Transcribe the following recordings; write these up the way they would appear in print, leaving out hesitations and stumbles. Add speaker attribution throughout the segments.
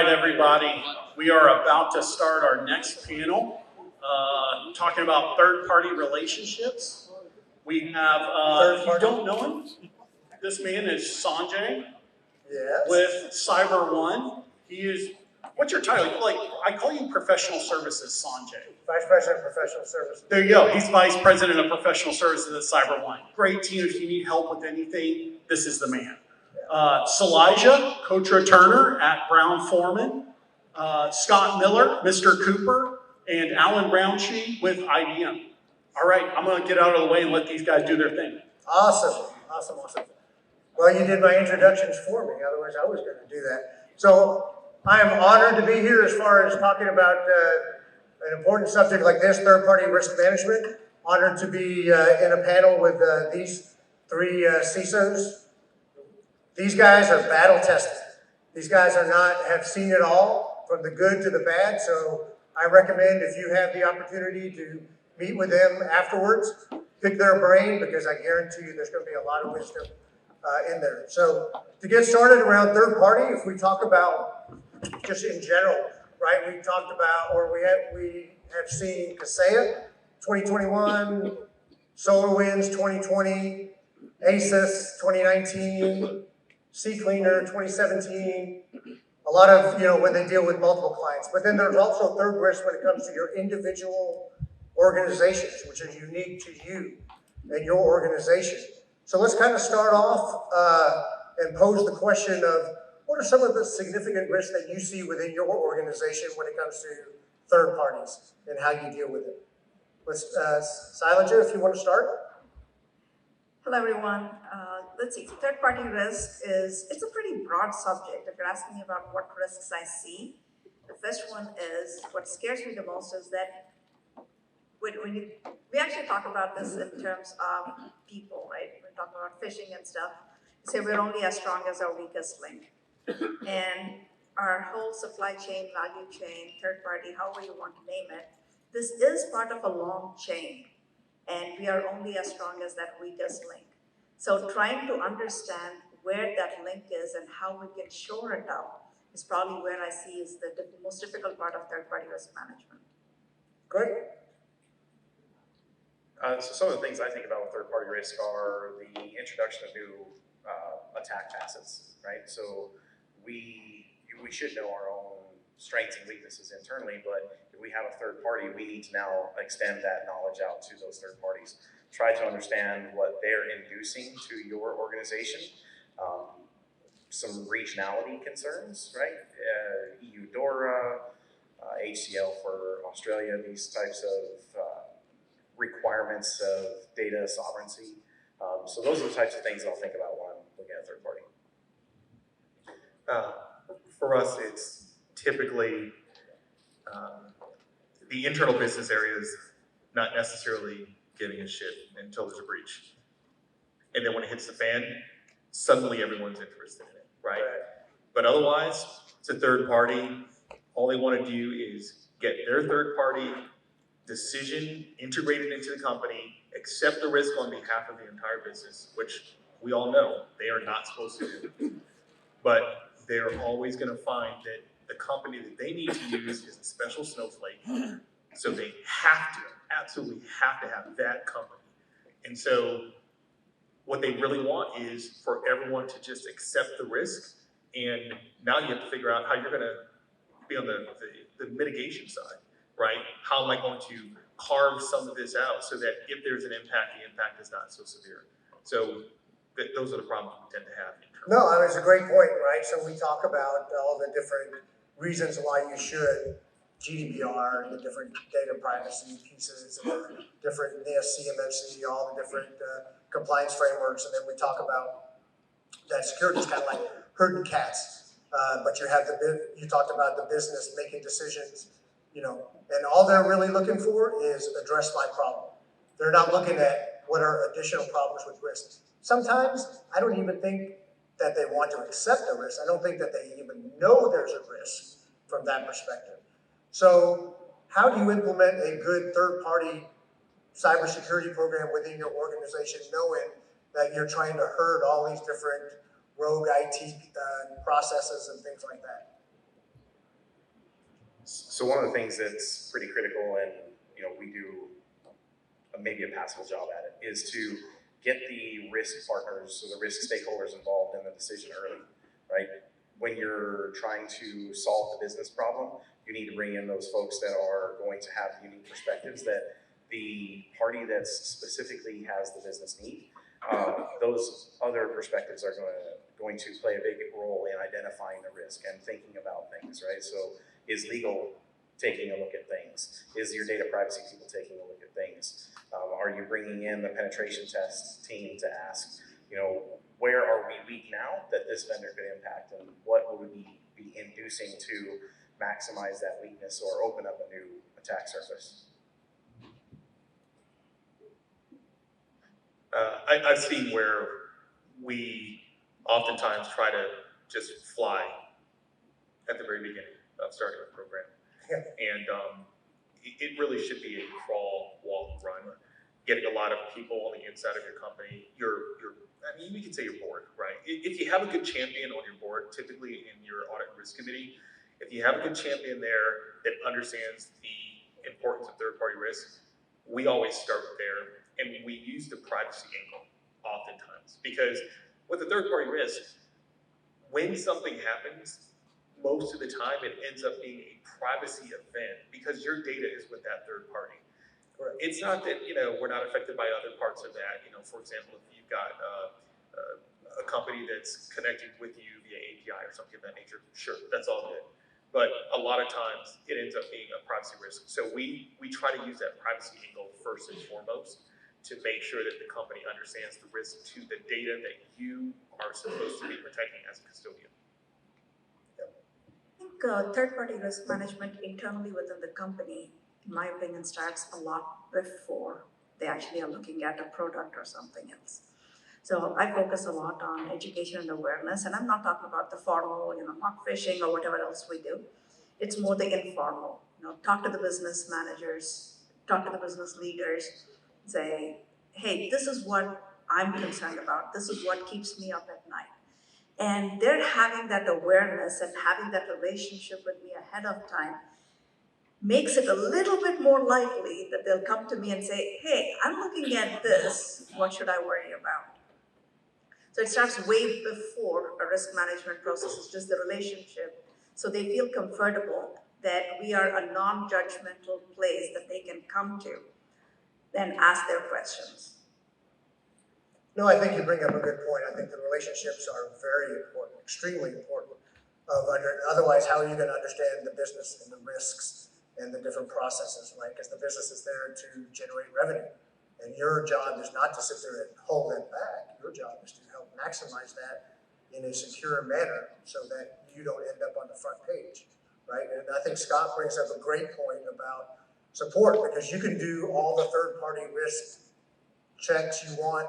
Speaker 1: right, everybody. We are about to start our next panel, talking about third-party relationships. We have, if you don't know him, this man is Sanjay with CyberOne. He is, what's your title? I call you Professional Services Sanjay.
Speaker 2: Vice President of Professional Services.
Speaker 1: There you go. He's Vice President of Professional Services at CyberOne. Great team. If you need help with anything, this is the man. Salija Kotra-Turner at Brown Forman, Scott Miller, Mr. Cooper, and Alan Brownshee with IBM. All right, I'm going to get out of the way and let these guys do their thing.
Speaker 2: Awesome. Well, you did my introductions for me, otherwise I was going to do that. So I am honored to be here as far as talking about an important subject like this, third-party risk management. Honored to be in a panel with these three CISOs. These guys are battle tested. These guys have seen it all, from the good to the bad. So I recommend, if you have the opportunity to meet with them afterwards, pick their brain, because I guarantee you there's going to be a lot of wisdom in there. So to get started around third party, if we talk about just in general, right? We talked about, or we have seen Kaseya 2021, SolarWinds 2020, ASUS 2019. CCleaner 2017, a lot of, when they deal with multiple clients. But then there's also third risk when it comes to your individual organizations, which is unique to you and your organization. So let's kind of start off and pose the question of, what are some of the significant risks that you see within your organization when it comes to third parties and how you deal with it? Let's, Salija, if you want to start.
Speaker 3: Hello, everyone. Let's see, third-party risk it's a pretty broad subject. If you're asking me about what risks I see, the first one is, what scares me the most is that we actually talk about this in terms of people, right? We're talking about phishing and stuff. We say we're only as strong as our weakest link. And our whole supply chain, value chain, third party, however you want to name it, this is part of a long chain. And we are only as strong as that weakest link. So trying to understand where that link is and how we can shore it up is probably where I see is the most difficult part of third-party risk management.
Speaker 2: Great.
Speaker 4: So some of the things I think about with third-party risk are the introduction of new attack facets, right? So we should know our own strengths and weaknesses internally, but if we have a third party, we need to now extend that knowledge out to those third parties. Try to understand what they're inducing to your organization. Some regionality concerns, right? EU DORA, HCL for Australia, these types of requirements of data sovereignty. So those are the types of things I'll think about when I'm looking at a third party.
Speaker 5: For us, it's typically the internal business areas not necessarily giving a shit until there's a breach. And then when it hits the fan, suddenly everyone's interested in it, right? But otherwise, it's a third party. All they want to do is get their third party decision integrated into the company, accept the risk on behalf of the entire business, which we all know they are not supposed to do. But they're always going to find that the company that they need to use is a special snowflake. So they absolutely have to have that company. And so what they really want is for everyone to just accept the risk. And now you have to figure out how you're going to be on the mitigation side, right? How am I going to carve some of this out so that if there's an impact, the impact is not so severe. So those are the problems we tend to have.
Speaker 2: No, I mean, it's a great point, right? So we talk about all the different reasons why you should, GDPR, the different data privacy pieces, and the different NIST, CMMC, all the different compliance frameworks, and then we talk about that security is kind of like herding cats. But you talked about the business making decisions, and all they're really looking for is address my problem. They're not looking at what are additional problems with risks. Sometimes I don't even think that they want to accept the risk. I don't think that they even know there's a risk from that perspective. So how do you implement a good third-party cybersecurity program within your organization, knowing that you're trying to herd all these different rogue IT processes and things like that?
Speaker 4: So one of the things that's pretty critical, and we do maybe a passable job at it, is to get the risk partners, so the risk stakeholders involved in the decision early, right? When you're trying to solve the business problem, you need to bring in those folks that are going to have unique perspectives that the party that specifically has the business need, those other perspectives are going to play a big role in identifying the risk and thinking about things, right? So is legal taking a look at things? Is your data privacy people taking a look at things? Are you bringing in the penetration test team to ask, where are we weak now that this vendor could impact, and what would we be inducing to maximize that weakness or open up a new attack surface?
Speaker 5: I've seen where we oftentimes try to just fly at the very beginning of starting a program.
Speaker 2: Yeah.
Speaker 5: And it really should be a crawl, walk, run. Getting a lot of people on the inside of your company, we can say your board, right? If you have a good champion on your board, typically in your audit and risk committee, if you have a good champion there that understands the importance of third-party risk, we always start there, and we use the privacy angle oftentimes. Because with a third-party risk, when something happens, most of the time it ends up being a privacy event because your data is with that third party.
Speaker 2: Correct.
Speaker 5: It's not that, we're not affected by other parts of that. For example, if you've got a company that's connecting with you via API or something of that nature, sure, that's all good. But a lot of times it ends up being a privacy risk. So we try to use that privacy angle first and foremost to make sure that the company understands the risk to the data that you are supposed to be protecting as a custodian.
Speaker 3: I think third-party risk management internally within the company, in my opinion, starts a lot before they actually are looking at a product or something else. So I focus a lot on education and awareness, and I'm not talking about the formal, not phishing or whatever else we do. It's more the informal. Talk to the business managers, talk to the business leaders, say, hey, this is what I'm concerned about. This is what keeps me up at night. And they're having that awareness and having that relationship with me ahead of time makes it a little bit more likely that they'll come to me and say, hey, I'm looking at this, what should I worry about? So it starts way before a risk management process, it's just the relationship. So they feel comfortable that we are a non-judgmental place that they can come to and ask their questions.
Speaker 2: No, I think you bring up a good point. I think the relationships are very important, extremely important. Otherwise, how are you going to understand the business and the risks and the different processes, right? Because the business is there to generate revenue. And your job is not to sit there and hold it back. Your job is to help maximize that in a secure manner so that you don't end up on the front page, right? And I think Scott brings up a great point about support, because you can do all the third-party risk checks you want.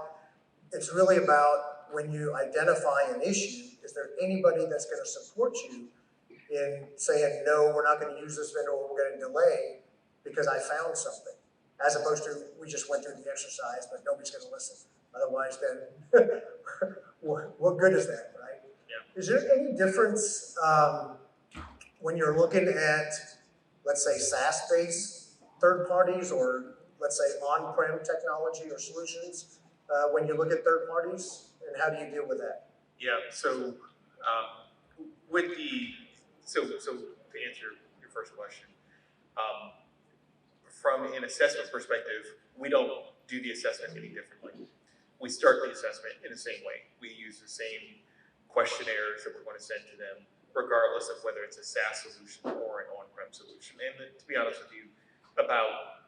Speaker 2: It's really about when you identify an issue, is there anybody that's going to support you in saying, no, we're not going to use this vendor, or we're going to delay because I found something, as opposed to we just went through the exercise, but nobody's going to listen. Otherwise, then what good is that, right?
Speaker 5: Yeah.
Speaker 2: Is there any difference when you're looking at, let's say, SaaS-based third parties, or let's say on-prem technology or solutions, when you look at third parties, and how do you deal with that?
Speaker 5: Yeah, so so to answer your first question, from an assessment perspective, we don't do the assessment any differently. We start the assessment in the same way. We use the same questionnaires that we're going to send to them, regardless of whether it's a SaaS solution or an on-prem solution. And to be honest with you, about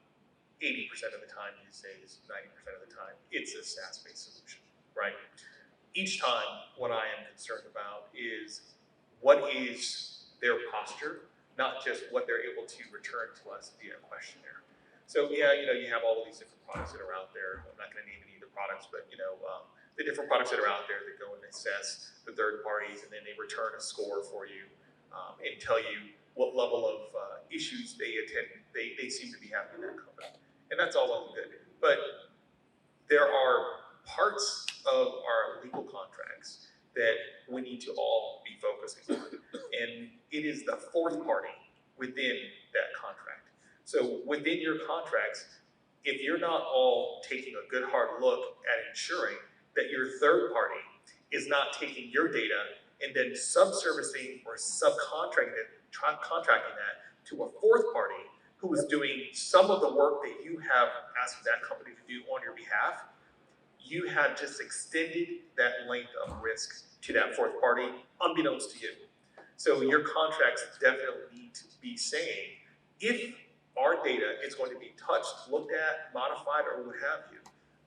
Speaker 5: 80% of the time these days, 90% of the time, it's a SaaS-based solution, right? Each time, what I am concerned about is what is their posture, not just what they're able to return to us via a questionnaire. So yeah, you have all of these different products that are out there. I'm not going to name any of the products, but the different products that are out there that go and assess the third parties, and then they return a score for you and tell you what level of issues they seem to be having in that company. And that's all well and good. But there are parts of our legal contracts that we need to all be focusing on. And it is the fourth party, within that contract. So within your contracts, if you're not all taking a good hard look at ensuring that your third party is not taking your data and then subservicing or contracting that to a fourth party who is doing some of the work that you have asked that company to do on your behalf, you have just extended that length of risk to that fourth party unbeknownst to you. So your contracts definitely need to be saying, if our data is going to be touched, looked at, modified, or what have you,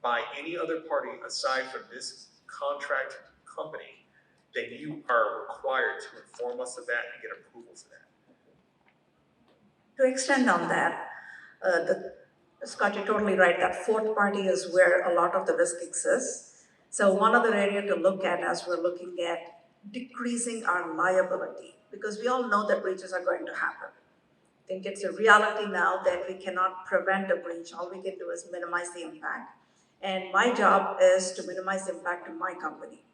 Speaker 5: by any other party aside from this contract company, then you are required to inform us of that and get approval for that.
Speaker 3: To extend on that, Scott, you're totally right, that fourth party is where a lot of the risk exists. So one other area to look at as we're looking at decreasing our liability, because we all know that breaches are going to happen. I think it's a reality now that we cannot prevent a breach. All we can do is minimize the impact. And my job is to minimize the impact to my company.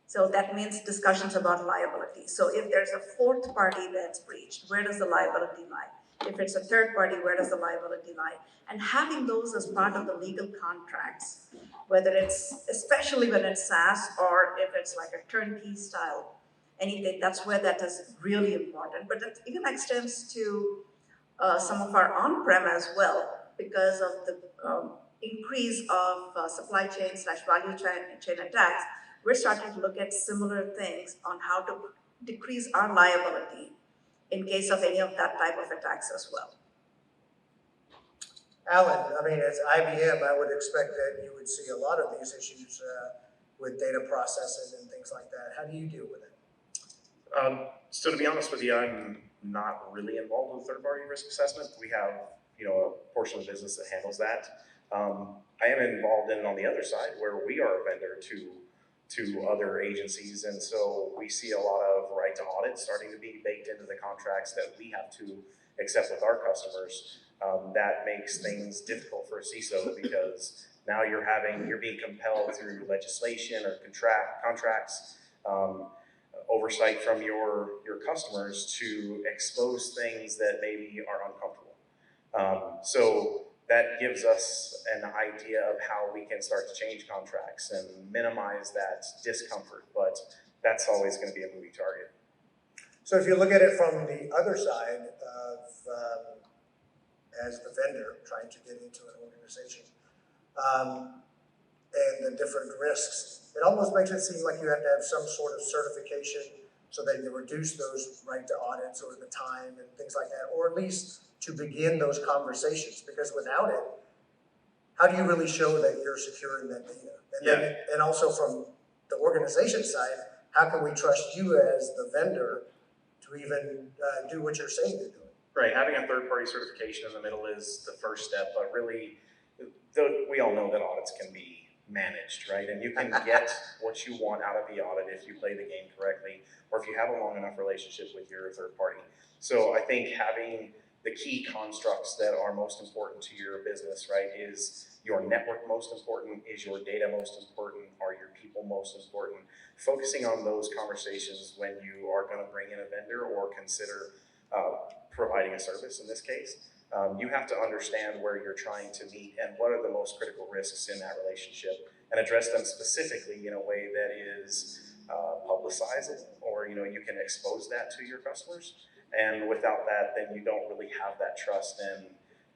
Speaker 3: So that means discussions about liability. So if there's a fourth party that's breached, where does the liability lie? If it's a third party, where does the liability lie? And having those as part of the legal contracts, whether it's, especially when it's SaaS or if it's like a turnkey style, anything, that's where that is really important. But it even extends to some of our on-prem as well, because of the increase of supply chain / value chain attacks. We're starting to look at similar things on how to decrease our liability in case of any of that type of attacks as well.
Speaker 2: Alan, I mean, as IBM, I would expect that you would see a lot of these issues with data processing and things like that. How do you deal with it?
Speaker 4: So to be honest with you, I'm not really involved with third-party risk assessment. We have, a portion of the business that handles that. I am involved in it on the other side where we are a vendor to other agencies, and so we see a lot of right to audit starting to be baked into the contracts that we have to accept with our customers. That makes things difficult for a CISO because now you're being compelled through legislation or contracts, oversight from your customers to expose things that maybe are uncomfortable. So that gives us an idea of how we can start to change contracts and minimize that discomfort, but that's always going to be a moving target.
Speaker 2: So if you look at it from the other side of, as the vendor trying to get into an organization, and the different risks, it almost makes it seem like you have to have some sort of certification so that you reduce those right to audits or the time and things like that, or at least to begin those conversations, because without it, how do you really show that you're securing that data? And then, and also from the organization side, how can we trust you as the vendor to even do what you're saying you're doing?
Speaker 4: Right, having a third-party certification in the middle is the first step, but really, we all know that audits can be managed, right? And you can get what you want out of the audit if you play the game correctly, or if you have a long enough relationship with your third party. So I think having the key constructs that are most important to your business, right, is your network most important, is your data most important, are your people most important? Focusing on those conversations when you are going to bring in a vendor or consider providing a service in this case. You have to understand where you're trying to meet and what are the most critical risks in that relationship and address them specifically in a way that is publicizable, or you can expose that to your customers. And without that, then you don't really have that trust, and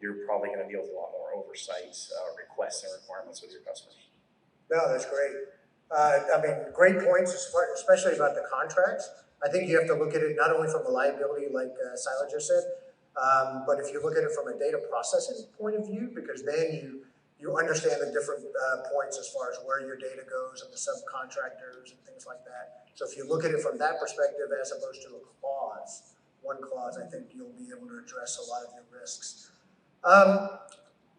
Speaker 4: you're probably going to deal with a lot more oversight requests and requirements with your customers.
Speaker 2: No, that's great. I mean, great points, especially about the contracts. I think you have to look at it not only from a liability, like Silas just said, but if you look at it from a data processing point of view, because then you understand the different points as far as where your data goes and the subcontractors and things like that. So if you look at it from that perspective as opposed to a clause, one clause, I think you'll be able to address a lot of your risks.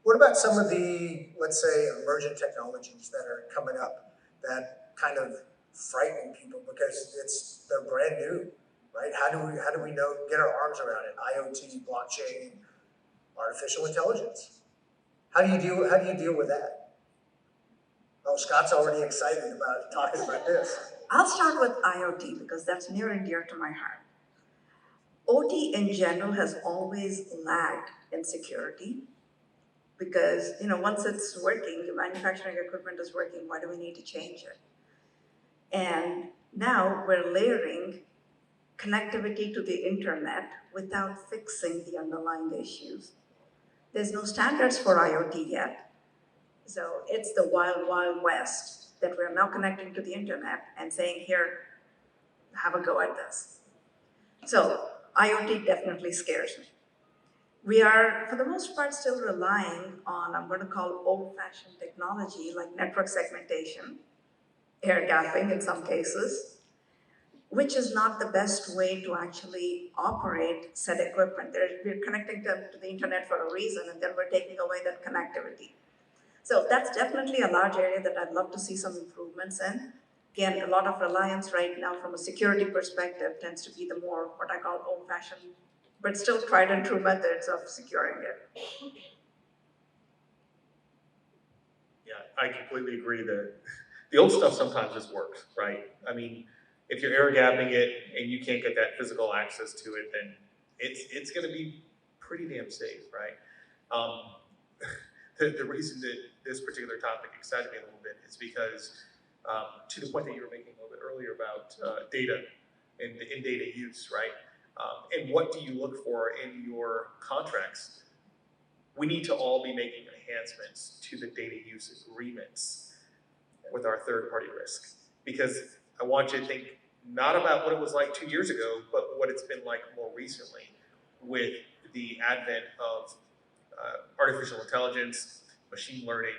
Speaker 2: What about some of the, let's say, emergent technologies that are coming up that kind of frighten people because they're brand new, right? How do we know, get our arms around it? IoT, blockchain, artificial intelligence. How do you deal with that? Oh, Scott's already excited about talking about this.
Speaker 3: I'll start with IoT because that's near and dear to my heart. OT in general has always lagged in security because, once it's working, the manufacturing equipment is working, why do we need to change it? And now we're layering connectivity to the internet without fixing the underlying issues. There's no standards for IoT yet. So it's the wild, wild west that we're now connecting to the internet and saying, here, have a go at this. So IoT definitely scares me. We are, for the most part, still relying on, I'm going to call old-fashioned technology like network segmentation, air gapping in some cases, which is not the best way to actually operate said equipment. We're connecting them to the internet for a reason, and then we're taking away that connectivity. So that's definitely a large area that I'd love to see some improvements in. Again, a lot of reliance right now from a security perspective tends to be the more what I call old-fashioned, but still tried and true methods of securing it.
Speaker 5: Yeah, I completely agree that the old stuff sometimes just works, right? I mean, if you're air gapping it and you can't get that physical access to it, then it's going to be pretty damn safe, right? The reason that this particular topic excited me a little bit is because, to the point that you were making a little bit earlier about data and data use, right? And what do you look for in your contracts? We need to all be making enhancements to the data use agreements with our third-party risk. Because I want you to think not about what it was like 2 years ago, but what it's been like more recently with the advent of artificial intelligence, machine learning.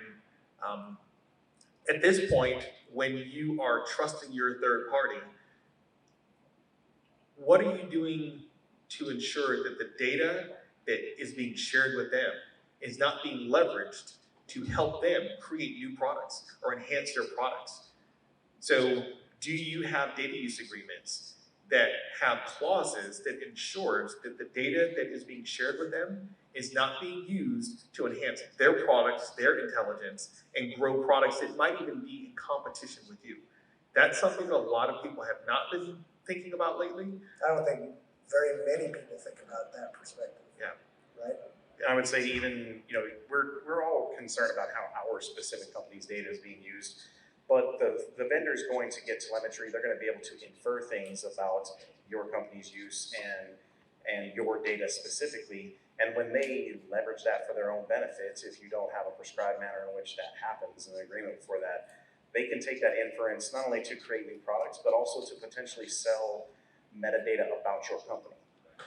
Speaker 5: At this point, when you are trusting your third party, what are you doing to ensure that the data that is being shared with them is not being leveraged to help them create new products or enhance their products? So do you have data use agreements that have clauses that ensures that the data that is being shared with them is not being used to enhance their products, their intelligence, and grow products that might even be in competition with you? That's something that a lot of people have not been thinking about lately.
Speaker 2: I don't think very many people think about that perspective.
Speaker 5: Yeah.
Speaker 2: Right?
Speaker 4: I would say even, we're all concerned about how our specific company's data is being used, but the vendor's going to get telemetry. They're going to be able to infer things about your company's use and your data specifically. And when they leverage that for their own benefits, if you don't have a prescribed manner in which that happens, an agreement for that, they can take that inference not only to create new products, but also to potentially sell metadata about your company,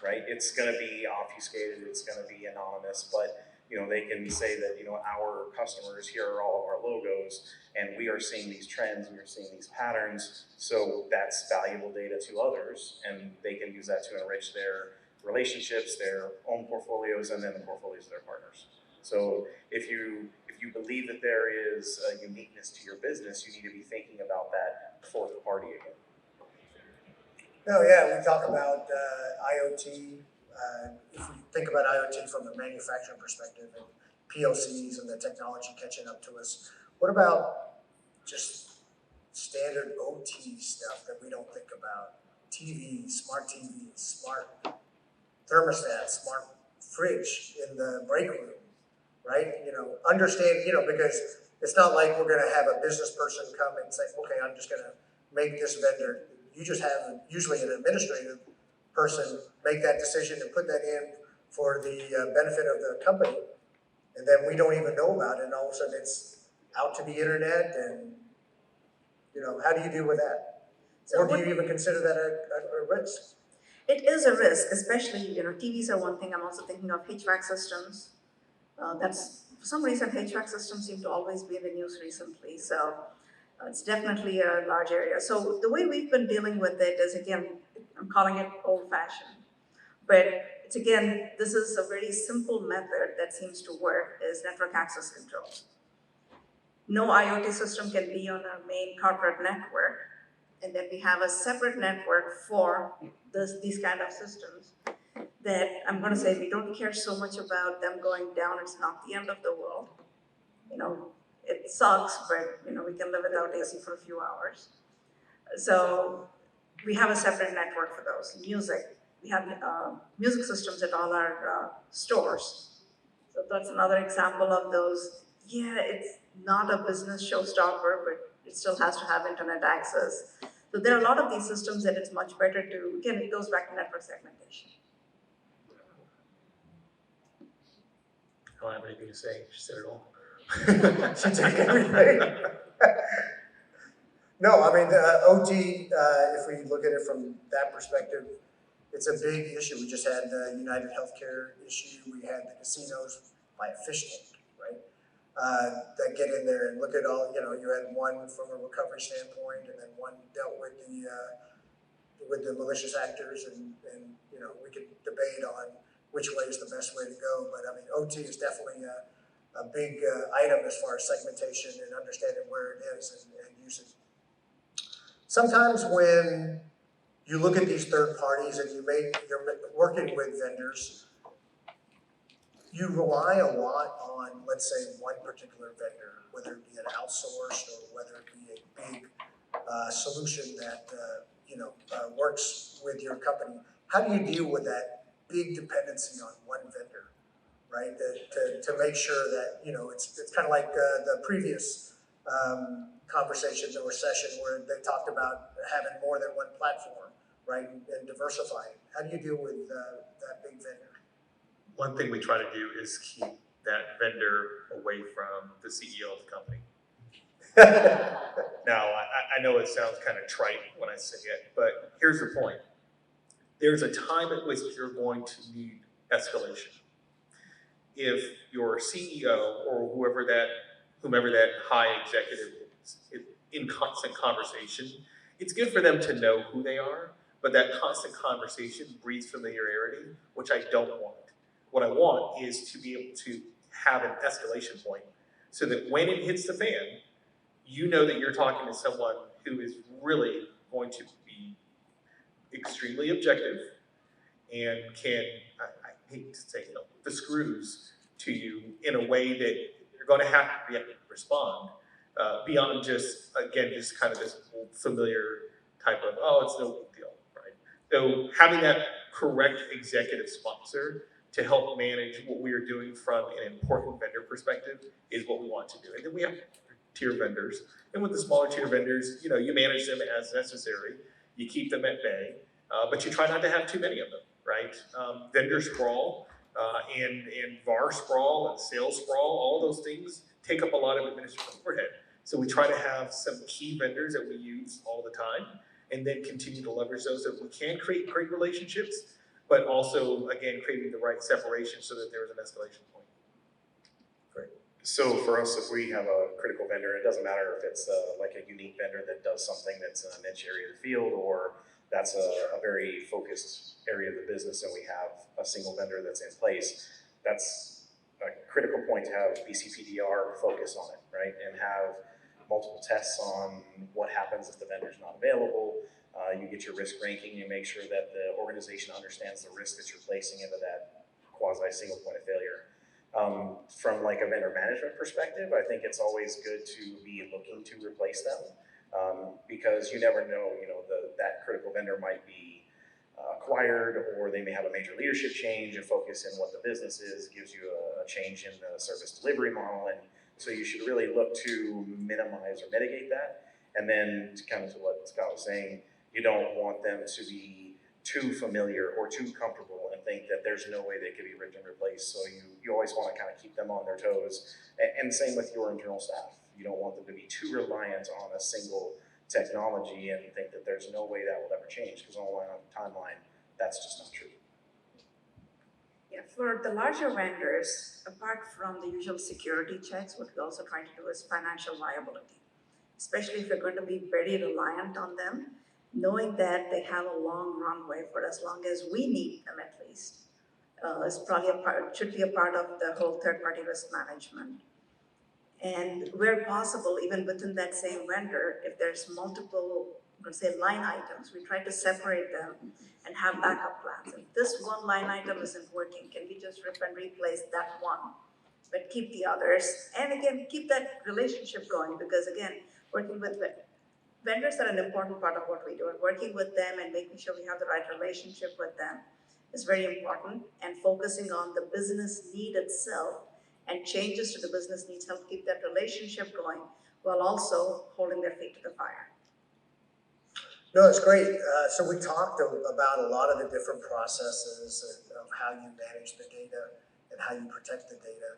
Speaker 4: right? It's going to be obfuscated, it's going to be anonymous, but they can say that our customers, here are all of our logos, and we are seeing these trends, we are seeing these patterns, so that's valuable data to others, and they can use that to enrich their relationships, their own portfolios, and then the portfolios of their partners. So if you believe that there is a uniqueness to your business, you need to be thinking about that fourth party again.
Speaker 2: No, yeah, we talk about IoT. If we think about IoT from a manufacturing perspective and PLCs and the technology catching up to us, what about just standard OT stuff that we don't think about? TVs, smart thermostats, smart fridge in the break room, right? Understand, because it's not like we're gonna have a business person come and say, okay, I'm just gonna make this vendor. You just have usually an administrative person make that decision and put that in for the benefit of the company. And then we don't even know about it, and all of a sudden it's out to the internet, and how do you deal with that?
Speaker 3: So
Speaker 2: Or do you even consider that a risk?
Speaker 3: It is a risk, especially, TVs are one thing. I'm also thinking of HVAC systems. For some reason, HVAC systems seem to always be in the news recently. So it's definitely a large area. So the way we've been dealing with it is, again, I'm calling it old-fashioned. But it's, again, this is a very simple method that seems to work, is network access control. No IoT system can be on our main corporate network. And then we have a separate network for these kind of systems that I'm going to say we don't care so much about them going down. It's not the end of the world. It sucks, but we can live without AC for a few hours. So we have a separate network for those. Music, we have music systems at all our stores. So that's another example of those. Yeah, it's not a business showstopper, but it still has to have internet access. So there are a lot of these systems that it's much better to, again, it goes back to network segmentation.
Speaker 5: I don't have anything to say, she said it all.
Speaker 2: She took everything. No, I mean, the OT, if we look at it from that perspective, it's a big issue. We just had the United Healthcare issue. We had the casinos by a fish tank, right? That get in there and look at all, you know, you had one from a recovery standpoint and then one dealt with the malicious actors and, you know, we could debate on which way is the best way to go. But I mean, OT is definitely a big item as far as segmentation and understanding where it is and usage. Sometimes when you look at these third parties and you're working with vendors, you rely a lot on, let's say, one particular vendor, whether it be an outsourced or whether it be a big solution that works with your company. How do you deal with that big dependency on one vendor, right? To make sure that, you know, it's kind of like the previous conversation or session where they talked about having more than one platform, right, and diversifying. How do you deal with that big vendor?
Speaker 5: One thing we try to do is keep that vendor away from the CEO of the company. Now, I know it sounds kind of trite when I say it, but here's the point. There's a time at which you're going to need escalation. If your CEO or whomever that high executive is in constant conversation, it's good for them to know who they are, but that constant conversation breeds familiarity, which I don't want. What I want is to be able to have an escalation point so that when it hits the fan, you know that you're talking to someone who is really going to be extremely objective and can, I hate to say, the screws to you in a way that you're going to have to respond beyond just, again, just kind of this familiar type of, oh, it's no big deal, right? So having that correct executive sponsor to help manage what we are doing from an important vendor perspective is what we want to do. And then we have tier vendors. And with the smaller tier vendors, you know, you manage them as necessary. You keep them at bay, but you try not to have too many of them, right? Vendor sprawl and VAR sprawl and sales sprawl, all those things take up a lot of administrative overhead. So we try to have some key vendors that we use all the time and then continue to leverage those so that we can create great relationships, but also, again, creating the right separation so that there is an escalation point.
Speaker 2: Great.
Speaker 4: So for us, if we have a critical vendor, it doesn't matter if it's like a unique vendor that does something that's in a niche area of the field, or that's a very focused area of the business and we have a single vendor that's in place. That's a critical point to have BCPDR focus on it, right? And have multiple tests on what happens if the vendor's not available. You get your risk ranking, you make sure that the organization understands the risk that you're placing into that quasi single point of failure. From like a vendor management perspective, I think it's always good to be looking to replace them because you never know, that critical vendor might be acquired or they may have a major leadership change and focus in what the business is, gives you a change in the service delivery model. And so you should really look to minimize or mitigate that. And then to kind of what Scott was saying, you don't want them to be too familiar or too comfortable and think that there's no way they could be ripped and replaced. So you always want to kind of keep them on their toes. And same with your internal staff. You don't want them to be too reliant on a single technology and think that there's no way that will ever change, because on the timeline, that's just not true.
Speaker 3: Yeah, for the larger vendors, apart from the usual security checks, what we also try to do is financial viability. Especially if you're going to be very reliant on them, knowing that they have a long runway for as long as we need them at least, is probably should be a part of the whole third-party risk management. And where possible, even within that same vendor, if there's multiple, line items, we try to separate them and have backup plans. If this one line item isn't working, can we just rip and replace that one, but keep the others? And again, keep that relationship going, because again, working with vendors are an important part of what we do, and working with them and making sure we have the right relationship with them is very important, and focusing on the business need itself and changes to the business needs help keep that relationship going while also holding their feet to the fire.
Speaker 2: No, it's great. So we talked about a lot of the different processes of how you manage the data and how you protect the data.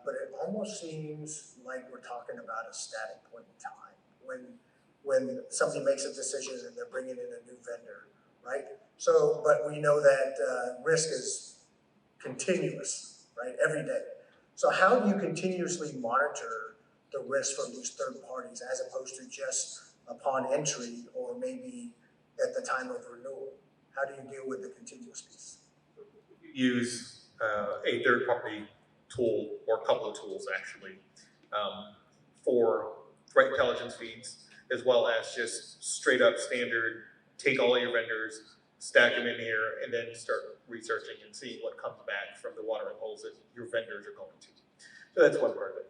Speaker 2: But it almost seems like we're talking about a static point in time when somebody makes a decision and they're bringing in a new vendor, right? So, but we know that risk is continuous, right, every day. So how do you continuously monitor the risk from these third parties as opposed to just upon entry or maybe at the time of renewal? How do you deal with the continuous piece?
Speaker 5: Use a third-party tool, or a couple of tools actually, for threat intelligence feeds, as well as just straight up standard, take all your vendors, stack them in here, and then start researching and seeing what comes back from the watering holes that your vendors are going to. So that's one part of it.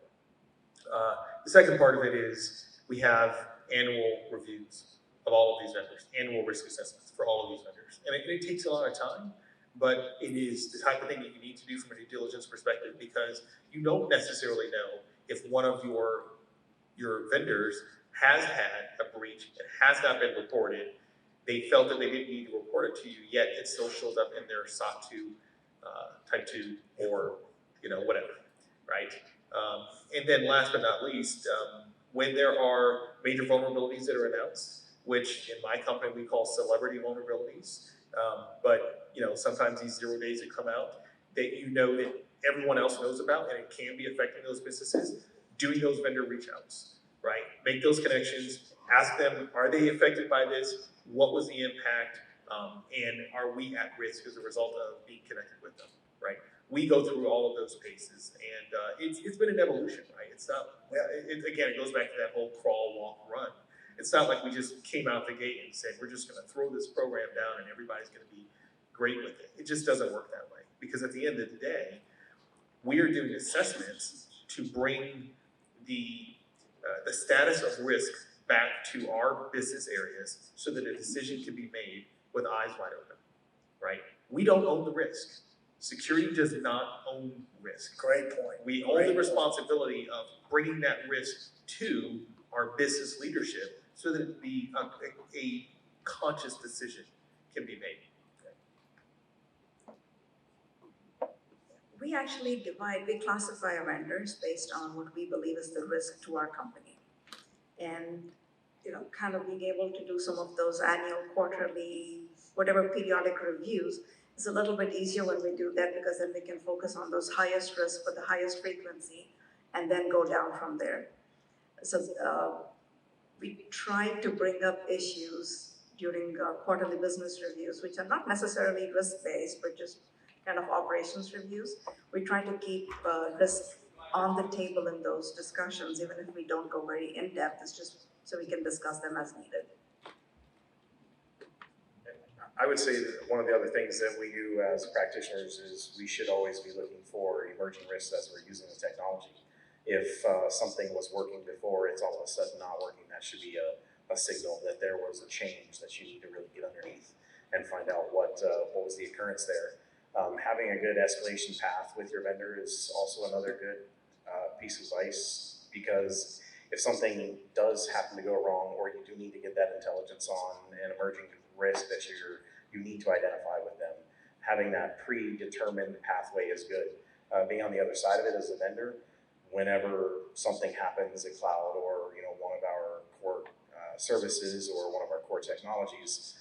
Speaker 5: The second part of it is we have annual reviews of all of these vendors, annual risk assessments for all of these vendors. And it takes a lot of time, but it is the type of thing that you need to do from a due diligence perspective, because you don't necessarily know if one of your vendors has had a breach and has not been reported. They felt that they didn't need to report it to you, yet it still shows up in their SOC 2, type 2, or whatever, right? And then last but not least, when there are major vulnerabilities that are announced, which in my company we call celebrity vulnerabilities, but sometimes these 0 days that come out that that everyone else knows about and it can be affecting those businesses, doing those vendor reach outs, right? Make those connections, ask them, are they affected by this? What was the impact? And are we at risk as a result of being connected with them, right? We go through all of those paces, and it's been an evolution, right? It's not, again, it goes back to that whole crawl, walk, run. It's not like we just came out the gate and said, we're just gonna throw this program down and everybody's gonna be great with it. It just doesn't work that way, because at the end of the day, we are doing assessments to bring the status of risk back to our business areas so that a decision can be made with eyes wide open, right? We don't own the risk. Security does not own risk.
Speaker 2: Great point.
Speaker 5: We own the responsibility of bringing that risk to our business leadership so that a conscious decision can be made.
Speaker 3: We actually we classify our vendors based on what we believe is the risk to our company. And, kind of being able to do some of those annual, quarterly, whatever periodic reviews is a little bit easier when we do that, because then we can focus on those highest risks for the highest frequency and then go down from there. So we try to bring up issues during quarterly business reviews, which are not necessarily risk-based, but just kind of operations reviews. We try to keep risk on the table in those discussions, even if we don't go very in-depth. It's just so we can discuss them as needed.
Speaker 4: I would say that one of the other things that we do as practitioners is we should always be looking for emerging risks as we're using the technology. If something was working before, it's all of a sudden not working, that should be a signal that there was a change that you need to really get underneath and find out what was the occurrence there. Having a good escalation path with your vendor is also another good piece of advice, because if something does happen to go wrong, or you do need to get that intelligence on an emerging risk that you need to identify with them, having that predetermined pathway is good. Being on the other side of it as a vendor, whenever something happens in cloud or one of our core services or one of our core technologies,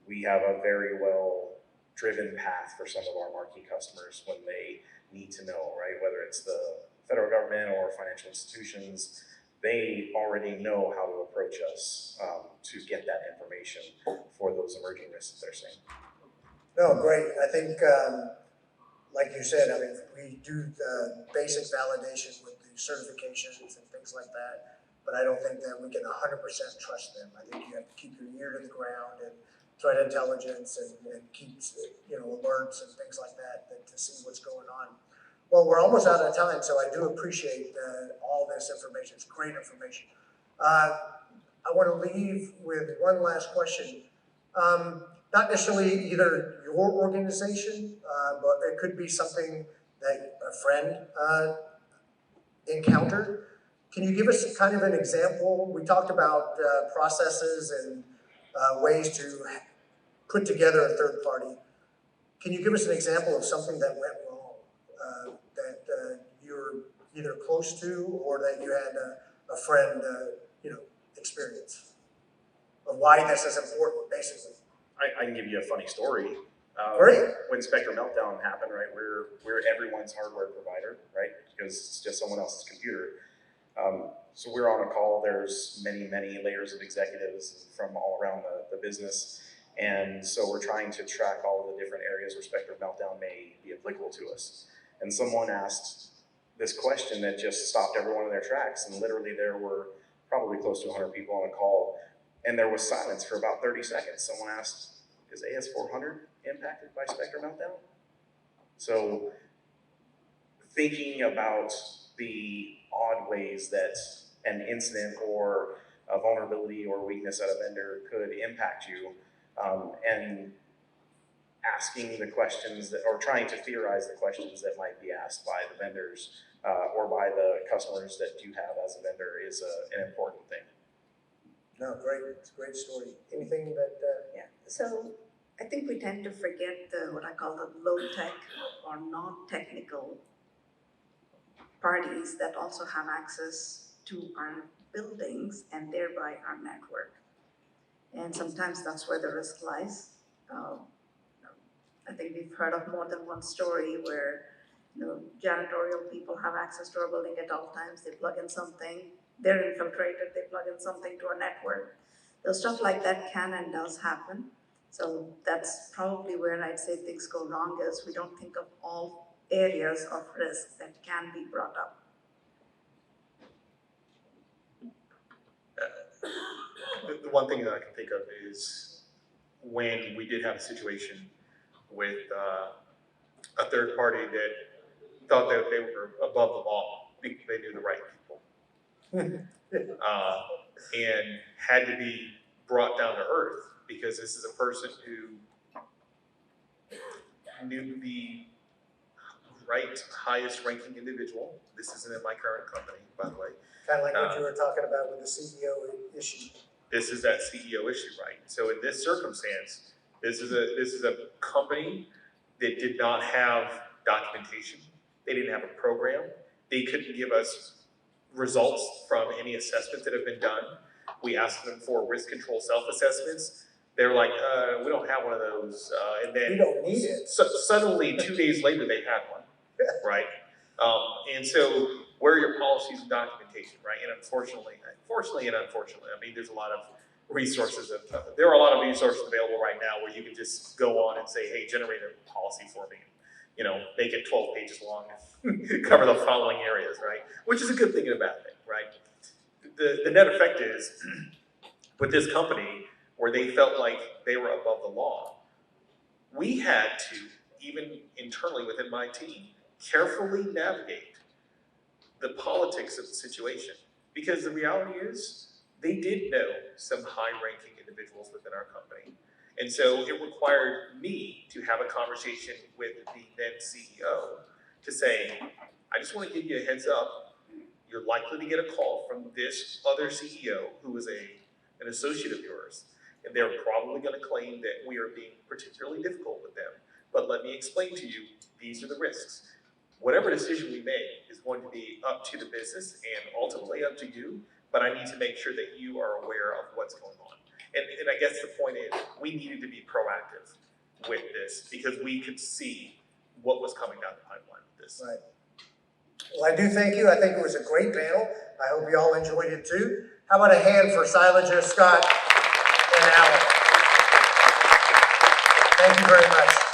Speaker 4: we have a very well driven path for some of our marquee customers when they need to know, right? Whether it's the federal government or financial institutions, they already know how to approach us to get that information for those emerging risks that they're seeing.
Speaker 2: No, great. I think, like you said, we do the basic validation with the certifications and things like that, but I don't think that we can 100% trust them. I think you have to keep your ear to the ground and threat intelligence and keep alerts and things like that to see what's going on. Well, we're almost out of time, so I do appreciate all this information. It's great information. I want to leave with one last question. Not necessarily either your organization, but it could be something that a friend encountered. Can you give us kind of an example? We talked about processes and ways to put together a third party. Can you give us an example of something that went wrong, that you're either close to or that you had a friend, experience? Of why this is important, basically.
Speaker 4: I can give you a funny story.
Speaker 2: Great.
Speaker 4: When Spectre Meltdown happened, right, we're everyone's hardware provider, right, because it's just someone else's computer. So we're on a call. There's many layers of executives from all around the business, and so we're trying to track all of the different areas where Spectre Meltdown may be applicable to us. And someone asked this question that just stopped everyone in their tracks, and literally there were probably close to 100 people on a call, and there was silence for about 30 seconds. Someone asked, is AS400 impacted by Spectre Meltdown? So thinking about the odd ways that an incident or a vulnerability or weakness at a vendor could impact you, and asking the questions that, or trying to theorize the questions that might be asked by the vendors or by the customers that you have as a vendor is an important thing.
Speaker 2: No, great. It's a great story. Anything that?
Speaker 3: Yeah, so I think we tend to forget what I call the low-tech or non-technical parties that also have access to our buildings and thereby our network. And sometimes that's where the risk lies. I think we've heard of more than one story where janitorial people have access to our building at all times. They plug in something, they're infiltrated, they plug in something to our network. So stuff like that can and does happen. So that's probably where I'd say things go wrong, is we don't think of all areas of risk that can be brought up.
Speaker 5: The one thing that I can think of is when we did have a situation with a third party that thought that they were above the law because they knew the right people. And had to be brought down to earth because this is a person who knew the right highest ranking individual. This isn't in my current company, by the way.
Speaker 2: Kind of like what you were talking about with the CEO issue.
Speaker 5: This is that CEO issue, right? So in this circumstance, this is a company that did not have documentation. They didn't have a program. They couldn't give us results from any assessments that have been done. We asked them for risk control self-assessments. They're like, we don't have one of those. And then
Speaker 2: We don't need it.
Speaker 5: Suddenly, 2 days later, they had one, right? And so, where are your policies and documentation, right? And unfortunately, I mean, there's a lot of resources. There are a lot of resources available right now where you can just go on and say, hey, generate a policy for me. Make it 12 pages long and cover the following areas, right? Which is a good thing and a bad thing, right? The net effect is, with this company, where they felt like they were above the law, we had to, even internally within my team, carefully navigate the politics of the situation. Because the reality is, they did know some high-ranking individuals within our company. And so it required me to have a conversation with the then CEO to say, I just want to give you a heads up. You're likely to get a call from this other CEO who is an associate of yours. And they're probably going to claim that we are being particularly difficult with them. But let me explain to you, these are the risks. Whatever decision we make is going to be up to the business and ultimately up to you, but I need to make sure that you are aware of what's going on. And I guess the point is, we needed to be proactive with this because we could see what was coming down the pipeline with this.
Speaker 2: Right. Well, I do thank you. I think it was a great panel. I hope you all enjoyed it too. How about a hand for Silaja, Scott, and Alan? Thank you very much.